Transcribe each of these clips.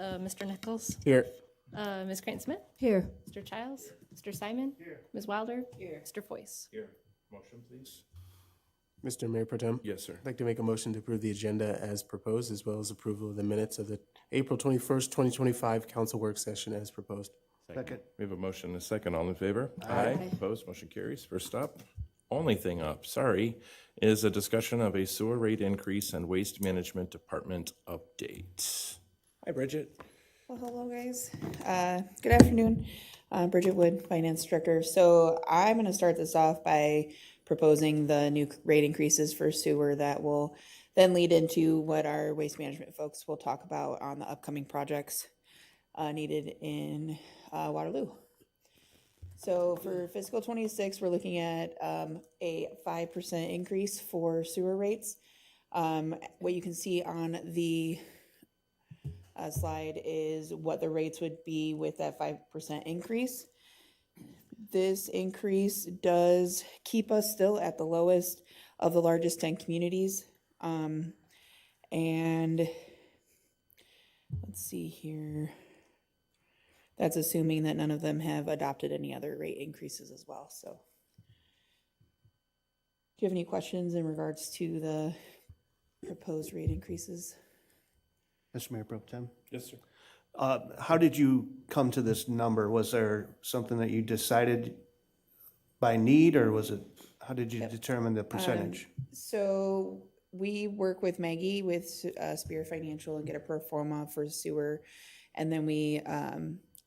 Mr. Nichols, Here. Ms. Crane-Smith, Here. Mr. Childs, Mr. Simon, here. Ms. Wilder, here. Mr. Foyce. Here. Motion, please. Mr. Mayor Pro Tem. Yes, sir. I'd like to make a motion to approve the agenda as proposed, as well as approval of the minutes of the April 21st, 2025 council work session as proposed. Second. We have a motion and a second. All in favor? Aye. Opposed? Motion carries. First up, only thing up, sorry, is a discussion of a sewer rate increase and waste management department update. Hi, Bridget. Well, hello, guys. Good afternoon. Bridget Wood, Finance Director. So I'm going to start this off by proposing the new rate increases for sewer that will then lead into what our waste management folks will talk about on the upcoming projects needed in Waterloo. So for fiscal 26, we're looking at a 5% increase for sewer rates. What you can see on the slide is what the rates would be with that 5% increase. This increase does keep us still at the lowest of the largest 10 communities. And let's see here. That's assuming that none of them have adopted any other rate increases as well. So do you have any questions in regards to the proposed rate increases? Mr. Mayor Pro Tem. Yes, sir. How did you come to this number? Was there something that you decided by need, or was it, how did you determine the percentage? So we work with Maggie with Spear Financial and get a pro forma for sewer. And then we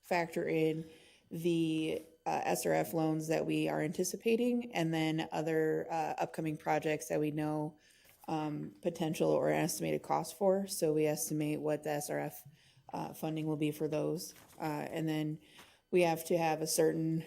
factor in the SRF loans that we are anticipating, and then other upcoming projects that we know potential or estimated cost for. So we estimate what the SRF funding will be for those. And then we have to have a certain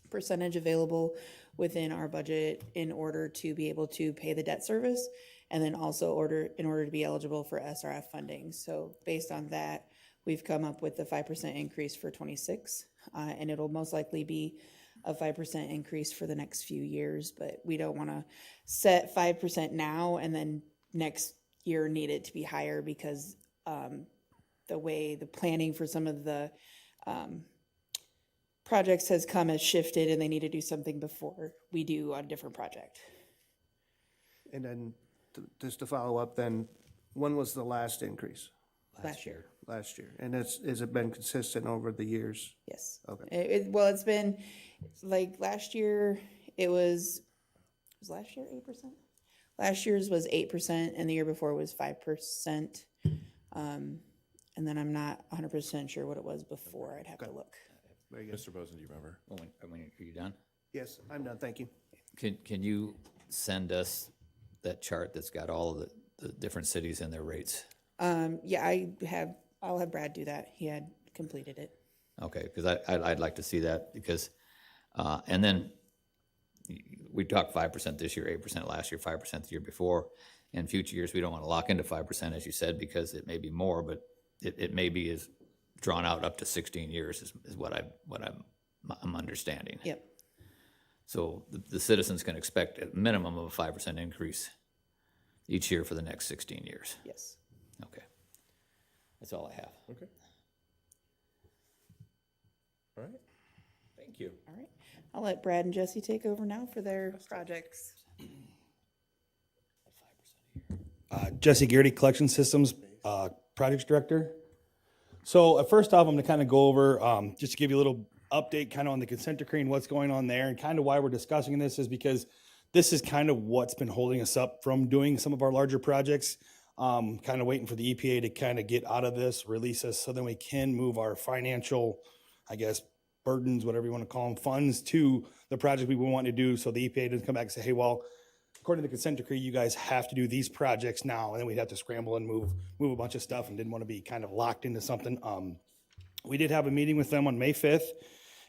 percentage available within our budget in order to be able to pay the debt service, and then also in order to be eligible for SRF funding. So based on that, we've come up with the 5% increase for 26, and it'll most likely be a 5% increase for the next few years, but we don't want to set 5% now and then next year need it to be higher, because the way the planning for some of the projects has shifted, and they need to do something before we do on a different project. And then, just to follow up then, when was the last increase? Last year. Last year. And has it been consistent over the years? Yes. Okay. Well, it's been like last year, was last year 8%? Last year's was 8%, and the year before was 5%. And then I'm not 100% sure what it was before. I'd have to look. Very good. Mr. Bozen, do you remember? Are you done? Yes, I'm done. Thank you. Can you send us that chart that's got all of the different cities and their rates? Yeah, I'll have Brad do that. He had completed it. Okay, because I'd like to see that, because, and then we talked 5% this year, 8% last year, 5% the year before. In future years, we don't want to lock into 5%, as you said, because it may be more, but it may be is drawn out up to 16 years is what I'm understanding. Yep. So the citizens can expect a minimum of a 5% increase each year for the next 16 years. Yes. Okay. That's all I have. Okay. All right. Thank you. All right. I'll let Brad and Jesse take over now for their projects. Jesse Garrity, Collection Systems Projects Director. So first off, I'm going to kind of go over, just to give you a little update kind of on the consent decree and what's going on there, and kind of why we're discussing this is because this is kind of what's been holding us up from doing some of our larger projects, kind of waiting for the EPA to kind of get out of this, release us, so then we can move our financial, I guess, burdens, whatever you want to call them, funds to the project we want to do, so the EPA doesn't come back and say, hey, well, according to the consent decree, you guys have to do these projects now, and then we'd have to scramble and move a bunch of stuff, and didn't want to be kind of locked into something. We did have a meeting with them on May 5th.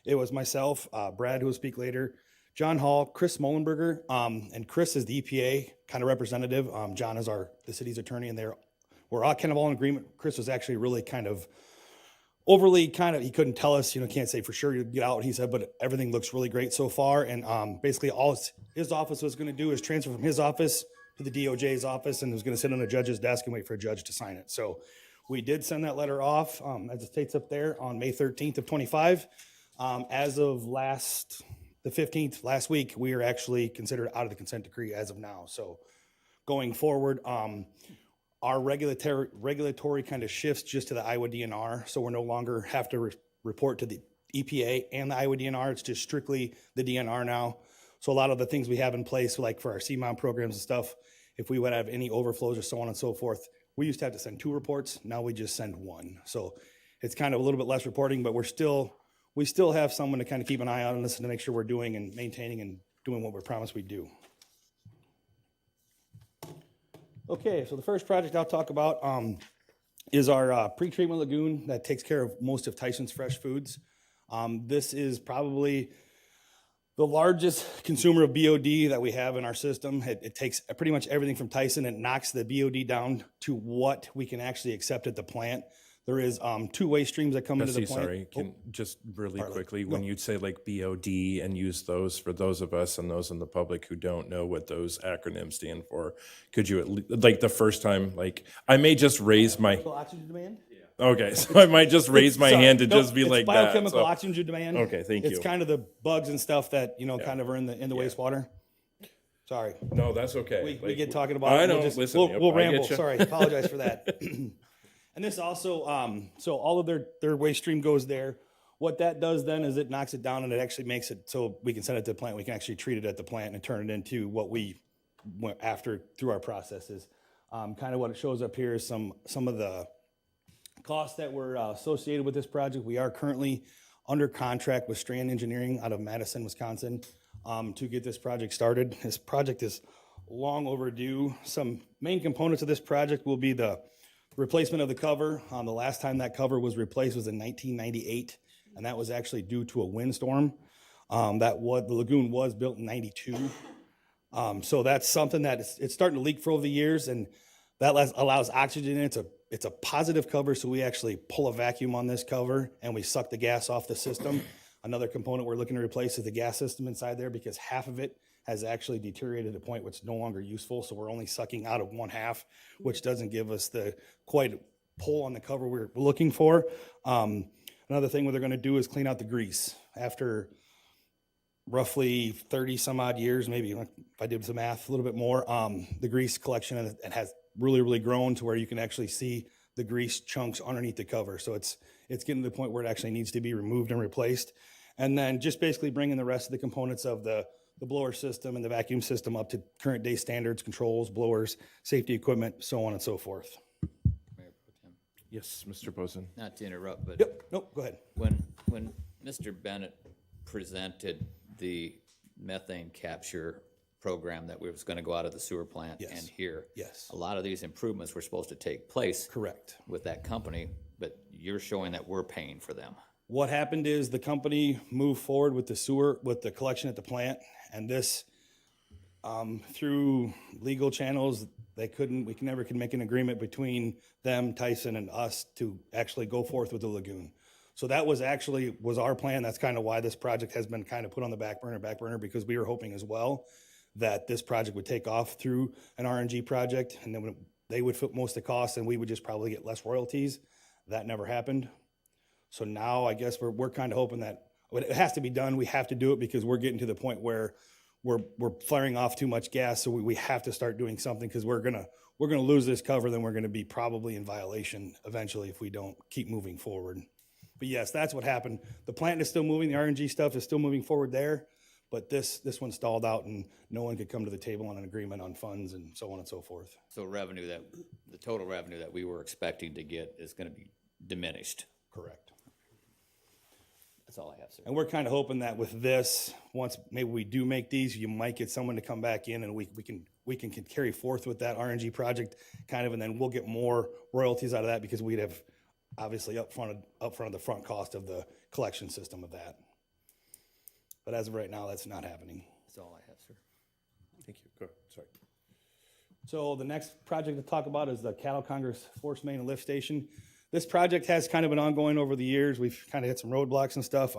It was myself, Brad, who will speak later, John Hall, Chris Mullenberger, and Chris is the EPA kind of representative. John is the city's attorney, and we're all kind of all in agreement. Chris was actually really kind of overly he couldn't tell us, can't say for sure you'd get out, he said, but everything looks really great so far. And basically all his office was going to do is transfer from his office to the DOJ's office, and was going to sit on a judge's desk and wait for a judge to sign it. So We did send that letter off, as it states up there, on May 13th of 25. As of the 15th, last week, we are actually considered out of the consent decree as of now. So going forward, our regulatory kind of shifts just to the Iowa DNR. So we're no longer have to report to the EPA and the Iowa DNR. It's just strictly the DNR now. So a lot of the things we have in place, like for our CMOM programs and stuff, if we would have any overflows or so on and so forth, we used to have to send 2 reports. Now we just send 1. So it's kind of a little bit less reporting, but we still have someone to kind of keep an eye on this and to make sure we're doing and maintaining and doing what we promised we'd do. Okay, so the first project I'll talk about is our pre-treatment lagoon that takes care of most of Tyson's fresh foods. This is probably the largest consumer of BOD that we have in our system. It takes pretty much everything from Tyson and knocks the BOD down to what we can actually accept at the plant. There is 2 waste streams that come into the Jesse, plant. sorry, can just really Partly. quickly, when you say like BOD and use those for those of us and those in the public who don't know what those acronyms stand for, could you, like the first time, like, I may just raise my, Oxygen demand? okay, so I might just raise my hand to just be it's like that. biochemical so- oxygen demand. Okay, thank It's you. kind of the bugs and stuff that, kind of are in the wastewater. Sorry. No, that's okay. We Like, get talking about I it. know, We'll, just, listen, we'll, yep, we'll I get ramble. ya. Sorry. Apologize for that. And this also, so all of their waste stream goes there. What that does then is it knocks it down and it actually makes it so we can send it to the plant. We can actually treat it at the plant and turn it into what we went after through our processes. Kind of what it shows up here is some of the costs that were associated with this project. We are currently under contract with Strand Engineering out of Madison, Wisconsin, to get this project started. This project is long overdue. Some main components of this project will be the replacement of the cover. The last time that cover was replaced was in 1998, and that was actually due to a windstorm. The lagoon was built in 92. So that's something that it's starting to leak for over the years, and that allows oxygen in. It's a positive cover, so we actually pull a vacuum on this cover and we suck the gas off the system. Another component we're looking to replace is the gas system inside there, because half of it has actually deteriorated to the point where it's no longer useful. So we're only sucking out of 1/2, which doesn't give us the quite pull on the cover we're looking for. Another thing what they're going to do is clean out the grease. After roughly 30 some odd years, maybe if I did some math, a little bit more, the grease collection it has really grown to where you can actually see the grease chunks underneath the cover. So it's getting to the point where it actually needs to be removed and replaced. And then just basically bringing the rest of the components of the blower system and the vacuum system up to current day standards, controls, blowers, safety equipment, so on and so forth. Mayor Pro Tem, Yes, Mr. Boson. not to interrupt, but Yep, nope, go ahead. when Mr. Bennett presented the methane capture program that was going to go out of the sewer plant Yes. and here, Yes. a lot of these improvements were supposed to take place Correct. with that company, but you're showing that we're paying for them. What happened is the company moved forward with the collection at the plant, and this, through legal channels, we never could make an agreement between them, Tyson, and us to actually go forth with the lagoon. So that was our plan. That's kind of why this project has been kind of put on the back burner, because we were hoping as well that this project would take off through an RNG project, and then they would foot most of the costs and we would just probably get less royalties. That never happened. So now I guess we're kind of hoping that it has to be done. We have to do it because we're getting to the point where we're flaring off too much gas. So we have to start doing something, because we're gonna lose this cover. Then we're gonna be probably in violation eventually if we don't keep moving forward. But yes, that's what happened. The plant is still moving. The RNG stuff is still moving forward there. But this one stalled out, and no one could come to the table on an agreement on funds and so on and so forth. So the total revenue that we were expecting to get is going to be diminished. Correct. That's all I have, sir. And we're kind of hoping that with this, once maybe we do make these, you might get someone to come back in and we can carry forth with that RNG project kind of, and then we'll get more royalties out of that, because we'd have obviously upfront of the front cost of the collection system of that. But as of right now, that's not happening. That's all I have, sir. Thank you. Go, sorry. So the next project to talk about is the Cattle Congress Force Main and Lift Station. This project has kind of been ongoing over the years. We've kind of hit some roadblocks and stuff.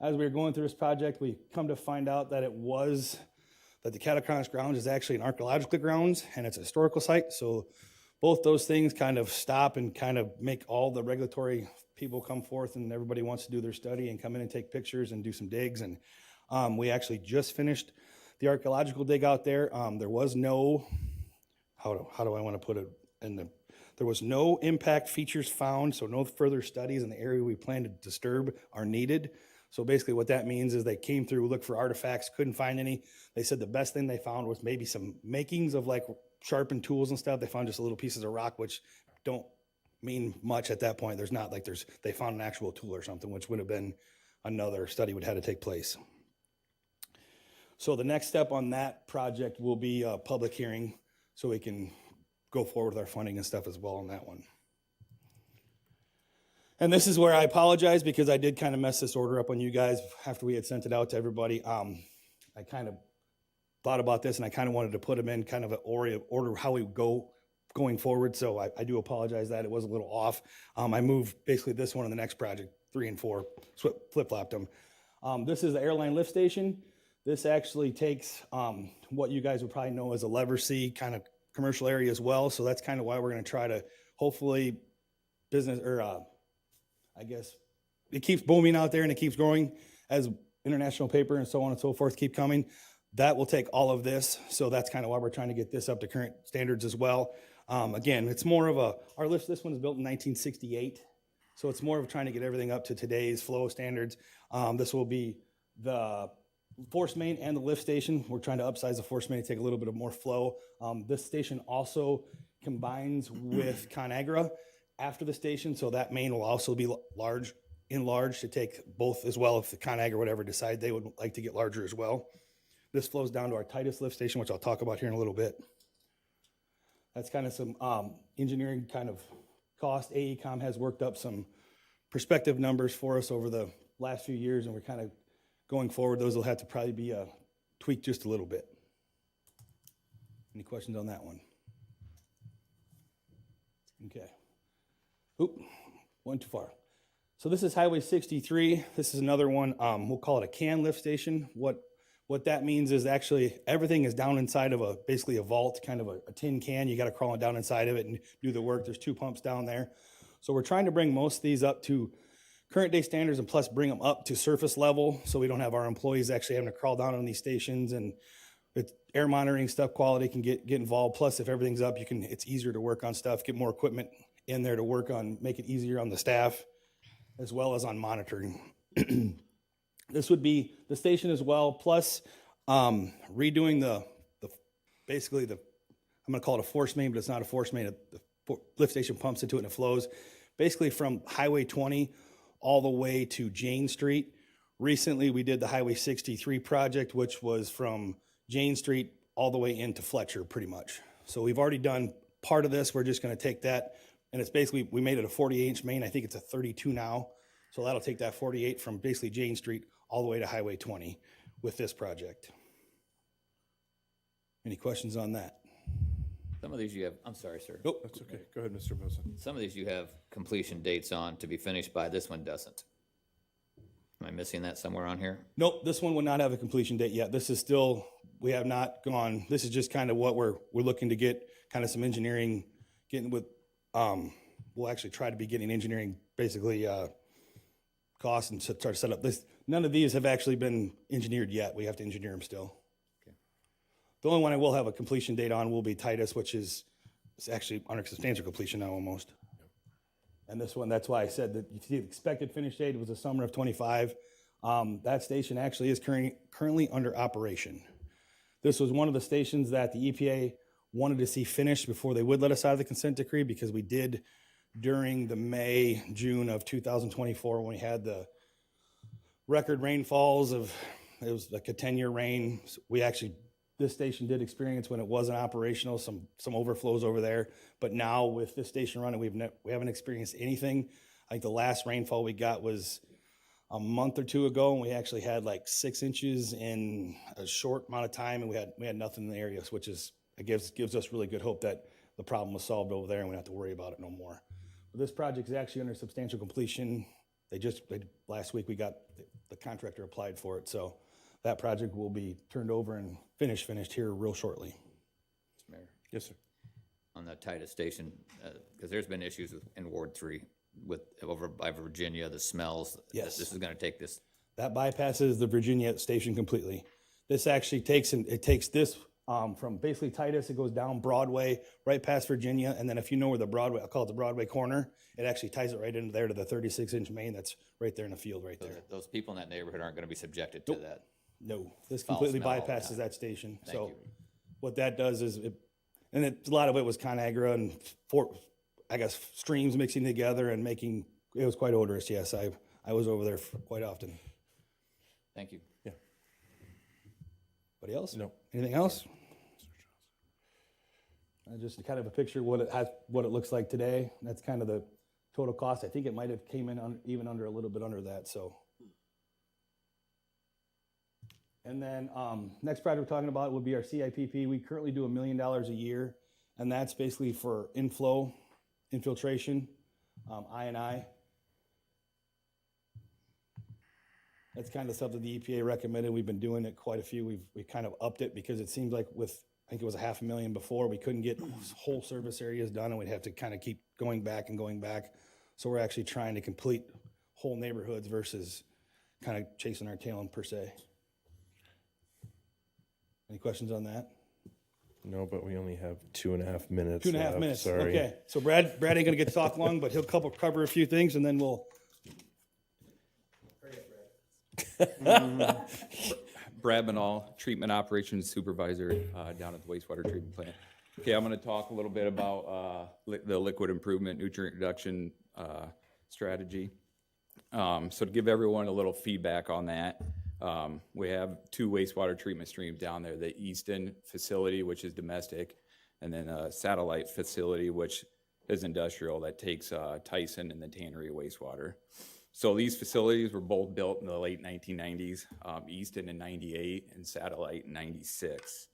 As we were going through this project, we come to find out that the Cattle Congress grounds is actually an archaeological grounds, and it's a historical site. So both those things kind of stop and kind of make all the regulatory people come forth, and everybody wants to do their study and come in and take pictures and do some digs. And we actually just finished the archaeological dig out there. There was no, how do I want to put it in the, there was no impact features found, so no further studies in the area we plan to disturb are needed. So basically what that means is they came through, looked for artifacts, couldn't find any. They said the best thing they found was maybe some makings of like sharpened tools and stuff. They found just little pieces of rock, which don't mean much at that point. There's not like they found an actual tool or something, which would have been another study would have to take place. So the next step on that project will be a public hearing so we can go forward with our funding and stuff as well on that one. And this is where I apologize because I did kind of mess this order up on you guys after we had sent it out to everybody. I kind of thought about this and I kind of wanted to put them in kind of an order how we going forward. So I do apologize that it was a little off. I moved basically this one and the next project, 3 and 4, flip-flopped them. This is the airline lift station. This actually takes what you guys would probably know as a lever C kind of commercial area as well. So that's kind of why we're going to try to hopefully business or I guess it keeps booming out there and it keeps growing as international paper and so on and so forth keep coming. That will take all of this. So that's kind of why we're trying to get this up to current standards as well. Again, it's more of our lift, this one is built in 1968. So it's more of trying to get everything up to today's flow standards. This will be the force main and the lift station. We're trying to upsize the force main to take a little bit of more flow. This station also combines with ConAgra after the station, so that main will also be enlarged to take both as well if the ConAgra would ever decide they would like to get larger as well. This flows down to our tightest lift station, which I'll talk about here in a little bit. That's kind of some engineering kind of cost. AECom has worked up some prospective numbers for us over the last few years, and we're kind of going forward. Those will have to probably be tweaked just a little bit. Any questions on that one? Okay. Oop, went too far. So this is Highway 63. This is another one. We'll call it a can lift station. What that means is actually everything is down inside of basically a vault, kind of a tin can. You got to crawl down inside of it and do the work. There's 2 pumps down there. So we're trying to bring most of these up to current day standards and plus bring them up to surface level so we don't have our employees actually having to crawl down on these stations, and it's air monitoring stuff, quality can get involved. Plus if everything's up, it's easier to work on stuff, get more equipment in there to work on, make it easier on the staff as well as on monitoring. This would be the station as well, plus redoing the basically I'm gonna call it a force main, but it's not a force main. The lift station pumps into it and it flows basically from Highway 20 all the way to Jane Street. Recently, we did the Highway 63 project, which was from Jane Street all the way into Fletcher pretty much. So we've already done part of this. We're just gonna take that, and it's basically, we made it a 48-inch main. I think it's a 32 now. So that'll take that 48 from basically Jane Street all the way to Highway 20 with this project. Any questions on that? Some of these you have, I'm sorry, sir. Nope. That's okay. Go ahead, Mr. Boson. Some of these you have completion dates on to be finished by, this one doesn't. Am I missing that somewhere on here? Nope, this one will not have a completion date yet. This is still, we have not gone, this is just kind of what we're looking to get, kind of some engineering, getting with, we'll actually try to be getting engineering, basically, costs and try to set up this. None of these have actually been engineered yet. We have to engineer them still. Okay. The only one I will have a completion date on will be Titus, which is actually under substantial completion now almost. And this one, that's why I said that you see the expected finish date was the summer of 25. That station actually is currently under operation. This was one of the stations that the EPA wanted to see finished before they would let us out of the consent decree, because we did during the May, June of 2024 when we had the record rainfalls of, it was like a 10-year rain. We actually, this station did experience when it wasn't operational, some overflows over there. But now with this station running, we haven't experienced anything. I think the last rainfall we got was a month or two ago, and we actually had like 6 inches in a short amount of time, and we had nothing in the area, which is, it gives us really good hope that the problem was solved over there and we don't have to worry about it no more. But this project is actually under substantial completion. Last week we got the contractor applied for it, so that project will be turned over and finished here real shortly. Mr. Mayor. Yes, sir. on the Titus station, because there's been issues in Ward 3 with, over by Virginia, the smells. Yes. This is gonna take this, That bypasses the Virginia station completely. This actually takes, it takes this from basically Titus, it goes down Broadway, right past Virginia, and then if you know where the Broadway, I'll call it the Broadway corner, it actually ties it right into there to the 36-inch main that's right there in the field right there. those people in that neighborhood aren't gonna be subjected to that. No, this Foul completely smell all the bypasses time. that station. So you. what that does is, a lot of it was Conagra and I guess streams mixing together and making, it was quite odorous, yes. I was over there quite often. Thank you. Anybody else? No. Anything else? Just kind of a picture of what it looks like today. That's kind of the total cost. I think it might have came in even under a little bit under that, so. And then next project we're talking about would be our CIPP. We currently do $1 million a year, and that's basically for infiltration, I&I. That's kind of something the EPA recommended. We've been doing it quite a few. We kind of upped it because it seems like I think it was $500,000 before, we couldn't get whole service areas done, and we'd have to kind of keep going back and going back. So we're actually trying to complete whole neighborhoods versus kind of chasing our tail per se. Any questions on that? No, but we only have 2.5 minutes. 2.5 left. minutes. Sorry. Okay. So Brad ain't gonna get to talk long, but he'll cover a few things, and then we'll. Brad Manal, Treatment Operations Supervisor down at the wastewater treatment plant. Okay, I'm going to talk a little bit about the liquid improvement nutrient reduction strategy. So to give everyone a little feedback on that, we have 2 wastewater treatment streams down there, the Easton facility, which is domestic, and then a satellite facility, which is industrial, that takes Tyson and the Tannery wastewater. So these facilities were both built in the late 1990s, Easton in 98 and Satellite in 96.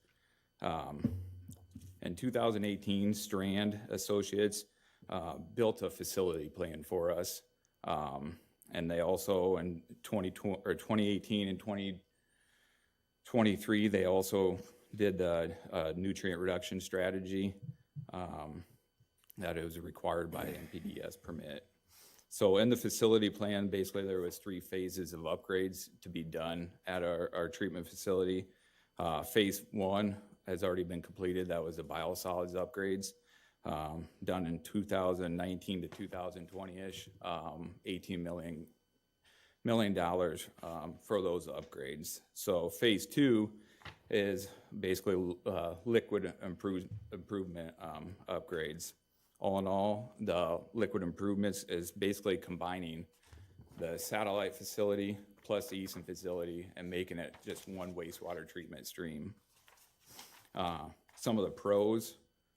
In 2018, Strand Associates built a facility plan for us. And they also, in 2018 and 2023, they also did the nutrient reduction strategy that it was required by NPDES permit. So in the facility plan, basically there was 3 phases of upgrades to be done at our treatment facility. Phase 1 has already been completed. That was the biosolids upgrades, done in 2019 to 2020-ish, $18 million for those upgrades. So phase 2 is basically liquid improvement upgrades. All in all, the liquid improvements is basically combining the satellite facility plus the Easton facility and making it just one wastewater treatment stream. Some of the pros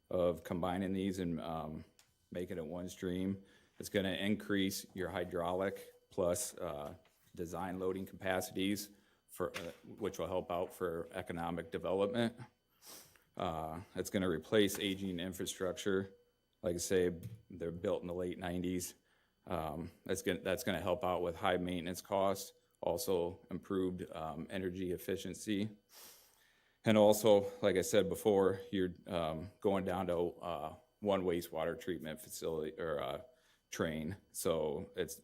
of combining these and making it one stream, it's going to increase your hydraulic plus design loading capacities, for which will help out for economic development. It's going to replace aging infrastructure. Like I say, they're built in the late 90s. That's going to help out with high maintenance costs, also improved energy efficiency. And also, like I said before, you're going down to one wastewater treatment facility or train. So it's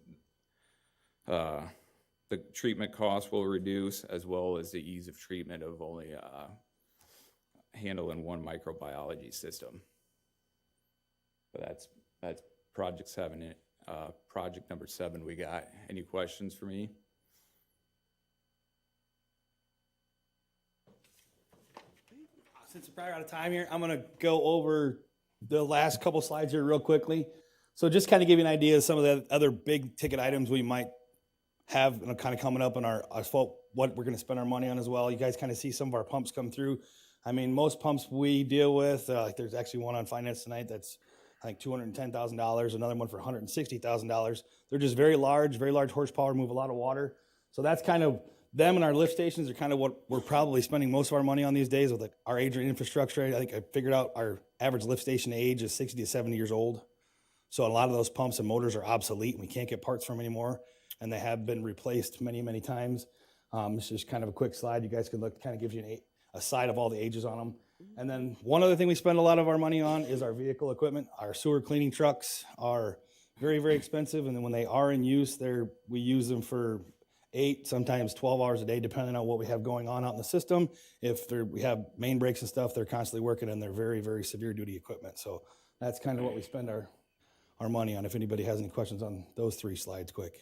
the treatment costs will reduce, as well as the ease of treatment of only handling one microbiology system. But that's project 7. Project number 7 we got. Any questions for me? Since we're probably out of time here, I'm gonna go over the last couple slides here real quickly. So just kind of give you an idea of some of the other big ticket items we might have kind of coming up in our asphalt, what we're gonna spend our money on as well. You guys kind of see some of our pumps come through. I mean, most pumps we deal with, there's actually one on finance tonight that's I think $210,000, another one for $160,000. They're just very large horsepower, move a lot of water. So that's kind of them, and our lift stations are kind of what we're probably spending most of our money on these days with our aging infrastructure. I think I figured out our average lift station age is 60 to 70 years old. So a lot of those pumps and motors are obsolete and we can't get parts from anymore. And they have been replaced many, many times. This is just kind of a quick slide. You guys can look, kind of gives you a side of all the ages on them. And then one other thing we spend a lot of our money on is our vehicle equipment. Our sewer cleaning trucks are very, very expensive. And then when they are in use, we use them for 8, sometimes 12 hours a day, depending on what we have going on out in the system. If we have main breaks and stuff, they're constantly working and they're very, very severe duty equipment. So that's kind of what we spend our money on. If anybody has any questions on those 3 slides, quick.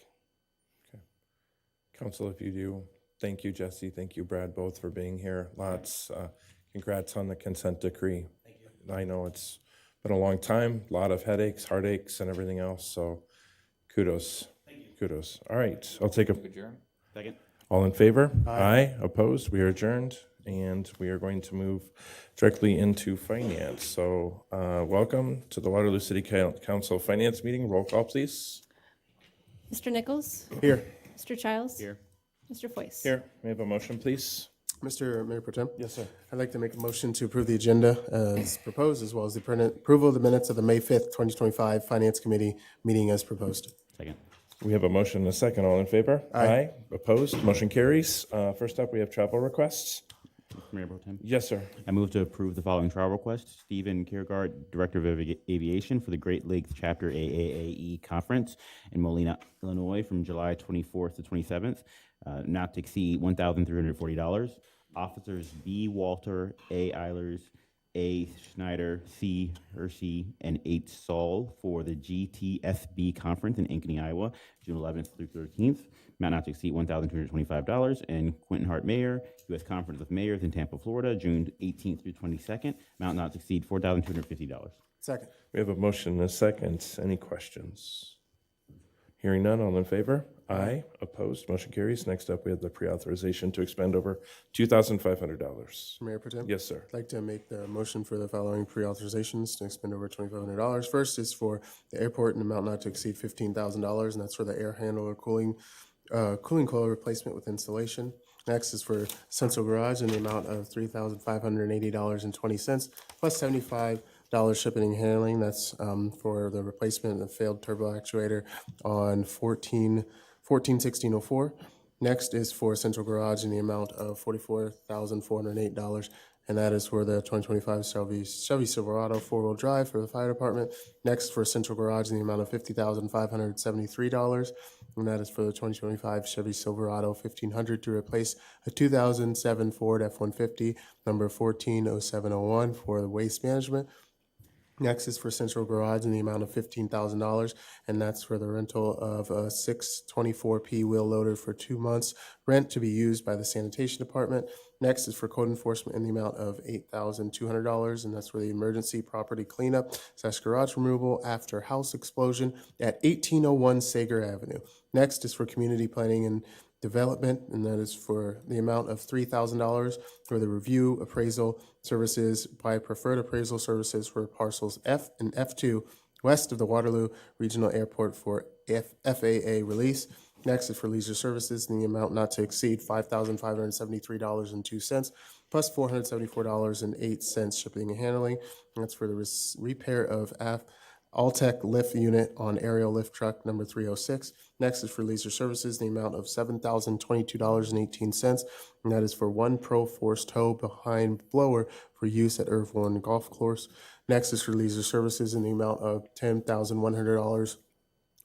Council, if you do, thank you, Jesse. Thank you, Brad, both for being here. Congrats on the consent decree. Thank you. I know it's been a long time, a lot of headaches, heartaches, and everything else. So kudos. Thank you. Kudos. All right, I'll take a. Adjourn. Second. All in favor? Aye. Opposed? We are adjourned, and we are going to move directly into finance. So welcome to the Waterloo City Council Finance Meeting. Roll call, please. Mr. Nichols? Here. Mr. Childs? Here. Mr. Foyce? Here, we have a motion, please. Mr. Mayor Pro Tem? Yes, sir. I'd like to make a motion to approve the agenda as proposed, as well as the approval of the minutes of the May 5th, 2025 Finance Committee meeting as proposed. Second. We have a motion and a second. All in favor? Aye. Opposed? Motion carries. First up, we have travel requests. Mr. Mayor Pro Tem. Yes, sir. I move to approve the following travel request. Stephen Kierkegaard, Director of Aviation for the Great Lakes Chapter AAAE Conference in Molina, Illinois from July 24th to 27th, not to exceed $1,340. Officers B. Walter, A. Eilers, A. Schneider, C. Hershey, and H. Saul for the GTSB Conference in Ankeny, Iowa, June 11th through 13th. Amount not to exceed $1,225. And Quentin Hart Mayor, U.S. Conference of Mayors in Tampa, Florida, June 18th through 22nd. Amount not to exceed $4,250. Second. We have a motion and a second. Any questions? Hearing none, all in favor? Aye. Opposed? Motion carries. Next up, we have the pre-authorization to expend over $2,500. Mayor Pro Tem? Yes, sir. I'd like to make the motion for the following pre-authorizations to expend over $2,500. First is for the airport, an amount not to exceed $15,000, and that's for the air handler cooling coil replacement with installation. Next is for central garage in the amount of $3,580.20 plus $75 shipping and handling. That's for the replacement of failed turbo actuator on 141604. Next is for central garage in the amount of $44,408, and that is for the 2025 Chevy Silverado 4-wheel drive for the fire department. Next for central garage in the amount of $50,573, and that is for the 2025 Chevy Silverado 1500 to replace a 2007 Ford F-150 number 140701 for the waste management. Next is for central garage in the amount of $15,000, and that's for the rental of a 624P wheel loader for 2 months, rent to be used by the sanitation department. Next is for code enforcement in the amount of $8,200, and that's for the emergency property cleanup / garage removal after house explosion at 1801 Sager Avenue. Next is for community planning and development, and that is for the amount of $3,000 for the review appraisal services by Preferred Appraisal Services for parcels F and F2 west of the Waterloo Regional Airport for FAA release. Next is for leisure services in the amount not to exceed $5,573.02 plus $474.08 shipping and handling. And that's for the repair of Altec lift unit on aerial lift truck number 306. Next is for leisure services, the amount of $7,022.18, and that is for one Pro Force tow behind blower for use at Irv Warren Golf Course. Next is for leisure services in the amount of $10,100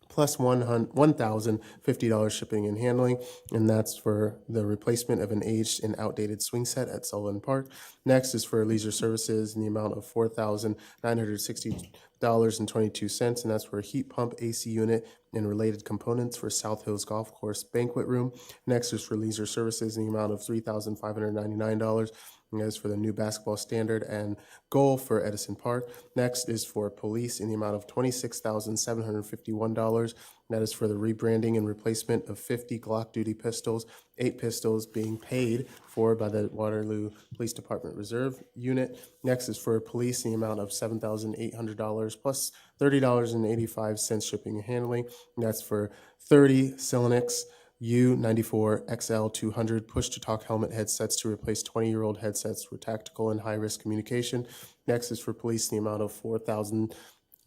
plus $1,050 shipping and handling, and that's for the replacement of an aged and outdated swing set at Sullivan Park. Next is for leisure services in the amount of $4,960.22, and that's for a heat pump AC unit and related components for South Hills Golf Course banquet room. Next is for leisure services in the amount of $3,599. And that is for the new basketball standard and goal for Edison Park. Next is for police in the amount of $26,751. That is for the rebranding and replacement of 50 Glock duty pistols, 8 pistols being paid for by the Waterloo Police Department Reserve Unit. Next is for police in the amount of $7,800 plus $30.85 shipping and handling. And that's for 30 Silenix U94 XL 200 push-to-talk helmet headsets to replace 20-year-old headsets for tactical and high-risk communication. Next is for police in the amount of $4,000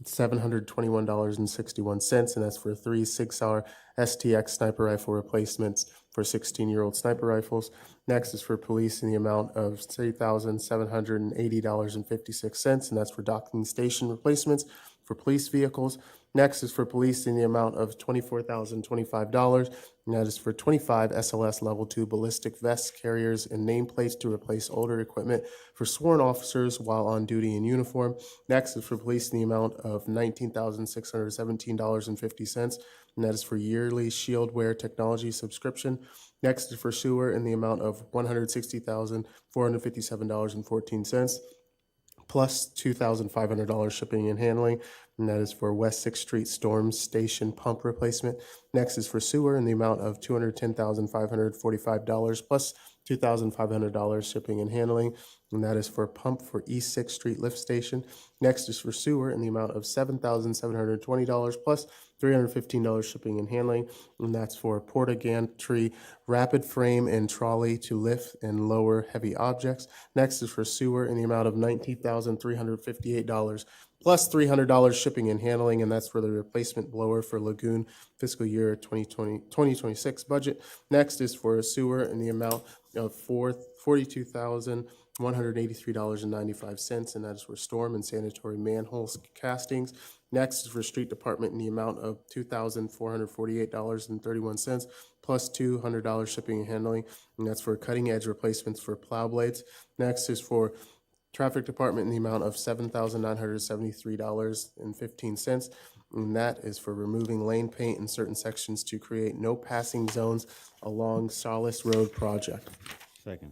$721.61, and that's for 3 6-hour STX sniper rifle replacements for 16-year-old sniper rifles. Next is for police in the amount of $3,780.56, and that's for docking station replacements for police vehicles. Next is for police in the amount of $24,025, and that is for 25 SLS Level 2 ballistic vests, carriers, and nameplates to replace older equipment for sworn officers while on duty in uniform. Next is for police in the amount of $19,617.50, and that is for yearly shield wear technology subscription. Next is for sewer in the amount of $160,457.14. plus $2,500 shipping and handling, and that is for West 6th Street Storm Station pump replacement. Next is for sewer in the amount of $210,545 plus $2,500 shipping and handling, and that is for pump for East 6th Street lift station. Next is for sewer in the amount of $7,720 plus $315 shipping and handling, and that's for porta gantry rapid frame and trolley to lift and lower heavy objects. Next is for sewer in the amount of $19,358 plus $300 shipping and handling, and that's for the replacement blower for Lagoon fiscal year 2026 budget. Next is for a sewer in the amount of $42,183.95, and that is for storm and sanitary manhole castings. Next is for street department in the amount of $2,448.31 plus $200 shipping and handling, and that's for cutting edge replacements for plow blades. Next is for traffic department in the amount of $7,973.15, and that is for removing lane paint in certain sections to create no passing zones along Solace Road project. Second.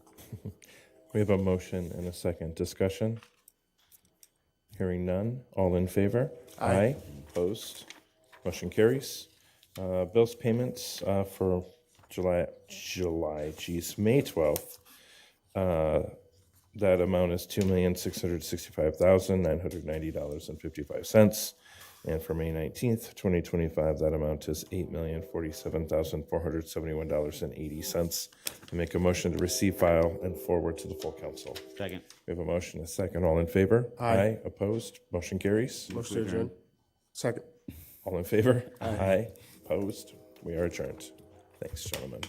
We have a motion and a second. Discussion? Hearing none. All in favor? Aye. Opposed? Motion carries. Bills payments for May 12th. That amount is $2,665,990.55. And for May 19th, 2025, that amount is $8,047,471.80. I make a motion to receive, file, and forward to the full council. Second. We have a motion, a second. All in favor? Aye. Opposed? Motion carries. Motion to adjourn. Second. All in favor? Aye. Opposed? We are adjourned. Thanks, gentlemen.